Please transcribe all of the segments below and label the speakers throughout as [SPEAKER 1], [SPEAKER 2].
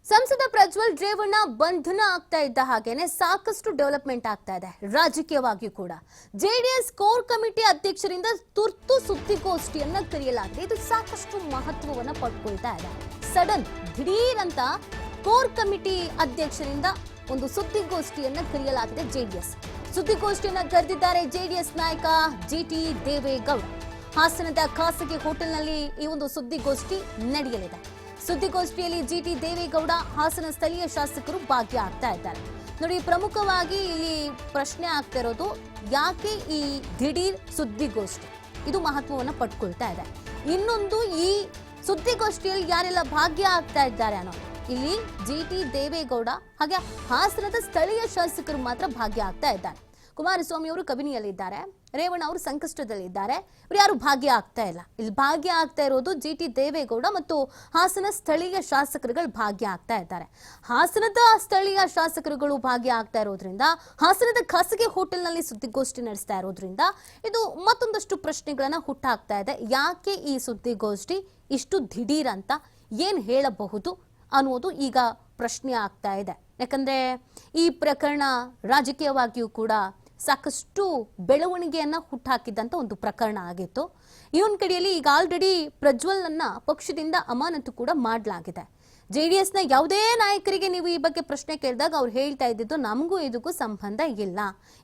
[SPEAKER 1] ಸಂಸದ ಪ್ರಜ್ವಲ್ ರೇವಣ್ಣ ಬಂಧನ ಆಗ್ತಾ ಇದ್ದ ಹಾಗೇನೆ ಸಾಕಷ್ಟು ಡೆವಲಪ್ಮೆಂಟ್ ಆಗ್ತಾ ಇದೆ ರಾಜಕೀಯವಾಗಿ ಕೂಡ. ಜೆಡಿಎಸ್ ಕೋರ್ ಕಮಿಟಿ ಅಧ್ಯಕ್ಷರಿಂದ ತುರ್ತು ಸುದ್ದಿಗೋಷ್ಠಿಯನ್ನ ಕರೆಯಲಾಗಿದೆ. ಇದು ಸಾಕಷ್ಟು ಮಹತ್ವವನ್ನ ಪಡ್ಕೊಳ್ತಾ ಇದೆ. ಸಡನ್ ದಿಢೀರ್ ಅಂತ ಕೋರ್ ಕಮಿಟಿ ಅಧ್ಯಕ್ಷರಿಂದ ಒಂದು ಸುದ್ದಿಗೋಷ್ಠಿಯನ್ನ ಕರೆಯಲಾಗಿದೆ. ಜೆಡಿಎಸ್ ಸುದ್ದಿಗೋಷ್ಠಿಯನ್ನ ಕರೆದಿದ್ದಾರೆ ಜೆಡಿಎಸ್ ನಾಯಕ ಜಿಟಿ ದೇವೇಗೌಡ. ಹಾಸನದ ಖಾಸಗಿ ಹೋಟೆಲ್ನಲ್ಲಿ ಈ ಒಂದು ಸುದ್ದಿಗೋಷ್ಠಿ ನಡೆಯಲಿದೆ. ಸುದ್ದಿಗೋಷ್ಠಿಯಲ್ಲಿ ಜಿಟಿ ದೇವೇಗೌಡ ಹಾಸನ ಸ್ಥಳೀಯ ಶಾಸಕರು ಭಾಗಿಯಾಗ್ತಾ ಇದ್ದಾರೆ. ನೋಡಿ, ಪ್ರಮುಖವಾಗಿ ಇಲ್ಲಿ ಪ್ರಶ್ನೆ ಆಗ್ತಾ ಇರೋದು, ಯಾಕೆ ಈ ದಿಢೀರ್ ಸುದ್ದಿಗೋಷ್ಠಿ ಇದು ಮಹತ್ವವನ್ನು ಪಡ್ಕೊಳ್ತಾ ಇದೆ. ಇನ್ನೊಂದು, ಈ ಸುದ್ದಿಗೋಷ್ಠಿಯಲ್ಲಿ ಯಾರೆಲ್ಲ ಭಾಗಿಯಾಗ್ತಾ ಇದ್ದಾರೆ ಅನ್ನೋದು. ಇಲ್ಲಿ ಜಿಟಿ ದೇವೇಗೌಡ ಹಾಗೆ ಹಾಸನದ ಸ್ಥಳೀಯ ಶಾಸಕರು ಮಾತ್ರ ಭಾಗಿಯಾಗ್ತಾ ಇದ್ದಾರೆ. ಕುಮಾರಸ್ವಾಮಿ ಅವರು ಕಬಿನಿಯಲ್ಲಿದ್ದಾರೆ, ರೇವಣ್ಣ ಅವರು ಸಂಕಷ್ಟದಲ್ಲಿದ್ದಾರೆ. ಇವರು ಯಾರು ಭಾಗಿಯಾಗ್ತಾ ಇಲ್ಲ. ಇಲ್ಲಿ ಭಾಗಿಯಾಗ್ತಾ ಇರೋದು ಜಿಟಿ ದೇವೇಗೌಡ ಮತ್ತು ಹಾಸನ ಸ್ಥಳೀಯ ಶಾಸಕರುಗಳು ಭಾಗಿಯಾಗ್ತಾ ಇದ್ದಾರೆ. ಹಾಸನದ ಸ್ಥಳೀಯ ಶಾಸಕರುಗಳು ಭಾಗಿಯಾಗ್ತಾ ಇರೋದ್ರಿಂದ, ಹಾಸನದ ಖಾಸಗಿ ಹೋಟೆಲ್ನಲ್ಲಿ ಸುದ್ದಿಗೋಷ್ಠಿ ನಡೆಸ್ತಾ ಇರೋದ್ರಿಂದ ಇದು ಮತ್ತೊಂದಷ್ಟು ಪ್ರಶ್ನೆಗಳನ್ನ ಹುಟ್ಟಾಕ್ತಾ ಇದೆ. ಯಾಕೆ ಈ ಸುದ್ದಿಗೋಷ್ಠಿ ಇಷ್ಟು ದಿಢೀರ್ ಅಂತ, ಏನ್ ಹೇಳಬಹುದು ಅನ್ನೋದು ಈಗ ಪ್ರಶ್ನೆ ಆಗ್ತಾ ಇದೆ. ಯಾಕಂದ್ರೆ ಈ ಪ್ರಕರಣ ರಾಜಕೀಯವಾಗಿಯೂ ಕೂಡ ಸಾಕಷ್ಟು ಬೆಳವಣಿಗೆಯನ್ನ ಹುಟ್ಟಾಕಿದ್ದಂತ ಒಂದು ಪ್ರಕರಣ ಆಗಿತ್ತು. ಈ ಒಂದು ಕಡೆಯಲ್ಲಿ ಈಗ ಆಲ್ರೆಡಿ ಪ್ರಜ್ವಲ್ನನ್ನ ಪಕ್ಷದಿಂದ ಅಮಾನತು ಕೂಡ ಮಾಡಲಾಗಿದೆ. ಜೆಡಿಎಸ್ನ ಯಾವುದೇ ನಾಯಕರಿಗೆ ನೀವು ಈ ಬಗ್ಗೆ ಪ್ರಶ್ನೆ ಕೇಳಿದಾಗ ಅವ್ರು ಹೇಳ್ತಾ ಇದ್ದಿದ್ದು, ನಮಗೂ ಇದಕ್ಕೂ ಸಂಬಂಧ ಇಲ್ಲ,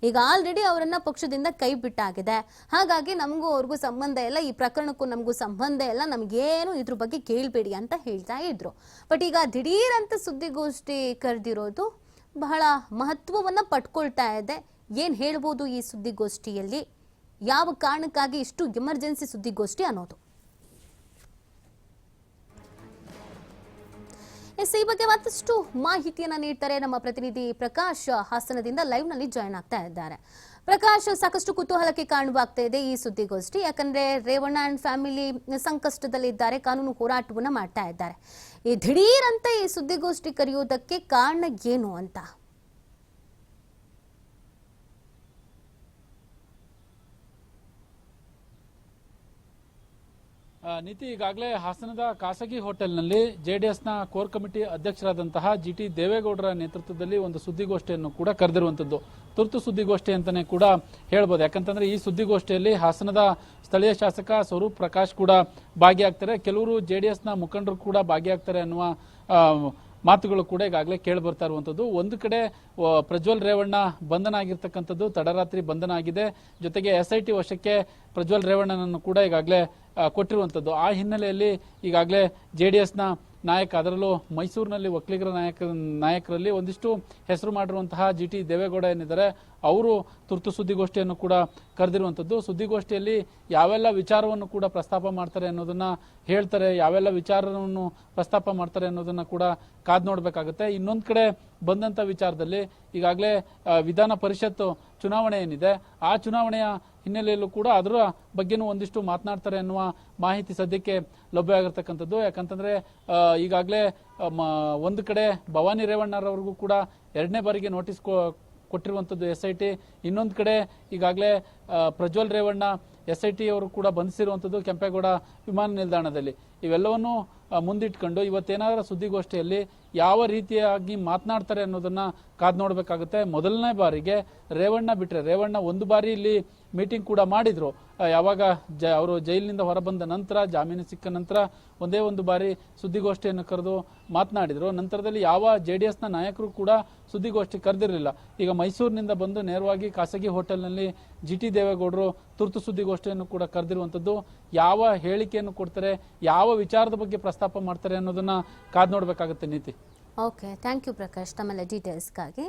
[SPEAKER 1] ಈಗ ಆಲ್ರೆಡಿ ಅವರನ್ನ ಪಕ್ಷದಿಂದ ಕೈ ಬಿಟ್ಟಾಗಿದೆ, ಹಾಗಾಗಿ ನಮಗೂ ಅವ್ರಿಗೂ ಸಂಬಂಧ ಇಲ್ಲ, ಈ ಪ್ರಕರಣಕ್ಕೂ ನಮಗೂ ಸಂಬಂಧ ಇಲ್ಲ, ನಮಗೇನು ಇದ್ರ ಬಗ್ಗೆ ಕೇಳಬೇಡಿ ಅಂತ ಹೇಳ್ತಾ ಇದ್ರು. ಬಟ್ ಈಗ ದಿಢೀರ್ ಅಂತ ಸುದ್ದಿಗೋಷ್ಠಿ ಕರೆದಿರೋದು ಬಹಳ ಮಹತ್ವವನ್ನ ಪಡ್ಕೊಳ್ತಾ ಇದೆ. ಏನ್ ಹೇಳ್ಬೋದು ಈ ಸುದ್ದಿಗೋಷ್ಠಿಯಲ್ಲಿ, ಯಾವ ಕಾರಣಕ್ಕಾಗಿ ಇಷ್ಟು ಎಮರ್ಜೆನ್ಸಿ ಸುದ್ದಿಗೋಷ್ಠಿ ಅನ್ನೋದು. ಈ ಬಗ್ಗೆ ಮತ್ತಷ್ಟು ಮಾಹಿತಿಯನ್ನ ನೀಡ್ತಾರೆ ನಮ್ಮ ಪ್ರತಿನಿಧಿ ಪ್ರಕಾಶ್. ಹಾಸನದಿಂದ ಲೈವ್ ನಲ್ಲಿ ಜಾಯ್ನ್ ಆಗ್ತಾ ಇದ್ದಾರೆ. ಪ್ರಕಾಶ್, ಸಾಕಷ್ಟು ಕುತೂಹಲಕ್ಕೆ ಕಾರಣವಾಗ್ತಾ ಇದೆ ಈ ಸುದ್ದಿಗೋಷ್ಠಿ. ಯಾಕಂದ್ರೆ ರೇವಣ್ಣ ಅಂಡ್ ಫ್ಯಾಮಿಲಿ ಸಂಕಷ್ಟದಲ್ಲಿದ್ದಾರೆ, ಕಾನೂನು ಹೋರಾಟವನ್ನ ಮಾಡ್ತಾ ಇದ್ದಾರೆ. ಈ ದಿಢೀರ್ ಅಂತ ಈ ಸುದ್ದಿಗೋಷ್ಠಿ ಕರೆಯೋದಕ್ಕೆ ಕಾರಣ ಏನು ಅಂತ?
[SPEAKER 2] ನೀತಿ, ಈಗಾಗಲೇ ಹಾಸನದ ಖಾಸಗಿ ಹೋಟೆಲ್ನಲ್ಲಿ ಜೆಡಿಎಸ್ನ ಕೋರ್ ಕಮಿಟಿ ಅಧ್ಯಕ್ಷರಾದಂತಹ ಜಿಟಿ ದೇವೇಗೌಡರ ನೇತೃತ್ವದಲ್ಲಿ ಒಂದು ಸುದ್ದಿಗೋಷ್ಠಿಯನ್ನು ಕೂಡ ಕರೆದಿರುವಂತದ್ದು. ತುರ್ತು ಸುದ್ದಿಗೋಷ್ಠಿ ಅಂತಾನೆ ಕೂಡ ಹೇಳ್ಬೋದು. ಯಾಕಂತಂದ್ರೆ ಈ ಸುದ್ದಿಗೋಷ್ಠಿಯಲ್ಲಿ ಹಾಸನದ ಸ್ಥಳೀಯ ಶಾಸಕ ಸ್ವರೂಪ್ ಪ್ರಕಾಶ್ ಕೂಡ ಭಾಗಿಯಾಗ್ತಾರೆ, ಕೆಲವರು ಜೆಡಿಎಸ್ನ ಮುಖಂಡರು ಕೂಡ ಭಾಗಿಯಾಗ್ತಾರೆ ಅನ್ನುವ ಮಾತುಗಳು ಕೂಡ ಈಗಾಗಲೇ ಕೇಳಿ ಬರ್ತಾ ಇರುವಂತದ್ದು. ಒಂದು ಕಡೆ ಪ್ರಜ್ವಲ್ ರೇವಣ್ಣ ಬಂಧನ ಆಗಿರ್ತಕ್ಕಂಥದ್ದು, ತಡರಾತ್ರಿ ಬಂಧನ ಆಗಿದೆ. ಜೊತೆಗೆ SIT ವಶಕ್ಕೆ ಪ್ರಜ್ವಲ್ ರೇವಣ್ಣನನ್ನು ಕೂಡ ಈಗಾಗಲೇ ಕೊಟ್ಟಿರುವಂತದ್ದು. ಆ ಹಿನ್ನೆಲೆಯಲ್ಲಿ ಈಗಾಗಲೇ ಜೆಡಿಎಸ್ನ ನಾಯಕ, ಅದರಲ್ಲೂ ಮೈಸೂರಿನಲ್ಲಿ ಒಕ್ಕಲಿಗರ ನಾಯಕರಲ್ಲಿ ಒಂದಿಷ್ಟು ಹೆಸರು ಮಾಡಿರುವಂತಹ ಜಿಟಿ ದೇವೇಗೌಡ ಏನಿದ್ದಾರೆ, ಅವರು ತುರ್ತು ಸುದ್ದಿಗೋಷ್ಠಿಯನ್ನು ಕೂಡ ಕರೆದಿರುವಂತದ್ದು. ಸುದ್ದಿಗೋಷ್ಠಿಯಲ್ಲಿ ಯಾವೆಲ್ಲ ವಿಚಾರವನ್ನು ಕೂಡ ಪ್ರಸ್ತಾಪ ಮಾಡ್ತಾರೆ ಅನ್ನೋದನ್ನ ಹೇಳ್ತಾರೆ, ಯಾವೆಲ್ಲ ವಿಚಾರವನ್ನು ಪ್ರಸ್ತಾಪ ಮಾಡ್ತಾರೆ ಅನ್ನೋದನ್ನ ಕೂಡ ಕಾದ್ ನೋಡ್ಬೇಕಾಗುತ್ತೆ. ಇನ್ನೊಂದ್ ಕಡೆ ಬಂದಂತ ವಿಚಾರದಲ್ಲಿ ಈಗಾಗಲೇ ವಿಧಾನ ಪರಿಷತ್ ಚುನಾವಣೆ ಏನಿದೆ, ಆ ಚುನಾವಣೆಯ ಹಿನ್ನೆಲೆಯಲ್ಲೂ ಕೂಡ ಅದರ ಬಗ್ಗೆನೂ ಒಂದಿಷ್ಟು ಮಾತನಾಡ್ತಾರೆ ಅನ್ನುವ ಮಾಹಿತಿ ಸದ್ಯಕ್ಕೆ ಲಭ್ಯ ಆಗಿರ್ತಕ್ಕಂಥದ್ದು. ಯಾಕಂತಂದ್ರೆ ಈಗಾಗಲೇ ಒಂದು ಕಡೆ ಭವಾನಿ ರೇವಣ್ಣರವರಿಗೂ ಕೂಡ 2ನೇ ಬಾರಿಗೆ ನೋಟಿಸ್ ಕೊಟ್ಟಿರುವಂತದ್ದು SIT. ಇನ್ನೊಂದು ಕಡೆ ಈಗಾಗಲೇ ಪ್ರಜ್ವಲ್ ರೇವಣ್ಣ SIT ಅವರು ಕೂಡ ಬಂಧಿಸಿರುವಂತದ್ದು ಕೆಂಪೇಗೌಡ ವಿಮಾನ ನಿಲ್ದಾಣದಲ್ಲಿ. ಇವೆಲ್ಲವನ್ನು ಮುಂದಿಟ್ಕೊಂಡು ಇವತ್ತೇನಾದ್ರೂ ಸುದ್ದಿಗೋಷ್ಠಿಯಲ್ಲಿ ಯಾವ ರೀತಿಯಾಗಿ ಮಾತನಾಡ್ತಾರೆ ಅನ್ನೋದನ್ನ ಕಾದ್ ನೋಡ್ಬೇಕಾಗುತ್ತೆ. ಮೊದಲನೇ ಬಾರಿಗೆ ರೇವಣ್ಣ ಬಿಟ್ರೆ, ರೇವಣ್ಣ ಒಂದು ಬಾರಿ ಇಲ್ಲಿ ಮೀಟಿಂಗ್ ಕೂಡ ಮಾಡಿದ್ರು. ಯಾವಾಗ ಅವರು ಜೈಲಿನಿಂದ ಹೊರಬಂದ ನಂತರ, ಜಾಮೀನು ಸಿಕ್ಕ ನಂತರ ಒಂದೇ ಒಂದು ಬಾರಿ ಸುದ್ದಿಗೋಷ್ಠಿಯನ್ನು ಕರೆದು ಮಾತನಾಡಿದ್ರು. ನಂತರದಲ್ಲಿ ಯಾವ JDSನ ನಾಯಕರು ಕೂಡ ಸುದ್ದಿಗೋಷ್ಠಿ ಕರೆದಿರಲಿಲ್ಲ. ಈಗ ಮೈಸೂರಿನಿಂದ ಬಂದು ನೇರವಾಗಿ ಖಾಸಗಿ ಹೋಟೆಲ್ನಲ್ಲಿ ಜಿಟಿ ದೇವೇಗೌಡರು ತುರ್ತು ಸುದ್ದಿಗೋಷ್ಠಿಯನ್ನು ಕೂಡ ಕರೆದಿರುವಂತದ್ದು. ಯಾವ ಹೇಳಿಕೆಯನ್ನು ಕೊಡ್ತಾರೆ, ಯಾವ ವಿಚಾರದ ಬಗ್ಗೆ ಪ್ರಸ್ತಾಪ ಮಾಡ್ತಾರೆ ಅನ್ನೋದನ್ನ ಕಾದ್ ನೋಡ್ಬೇಕಾಗುತ್ತೆ ನೀತಿ.
[SPEAKER 1] ಓಕೆ, ಥ್ಯಾಂಕ್ ಯು ಪ್ರಕಾಶ್ ತಮ್ಮೆಲ್ಲ ಡೀಟೇಲ್ಸ್ಗಾಗಿ.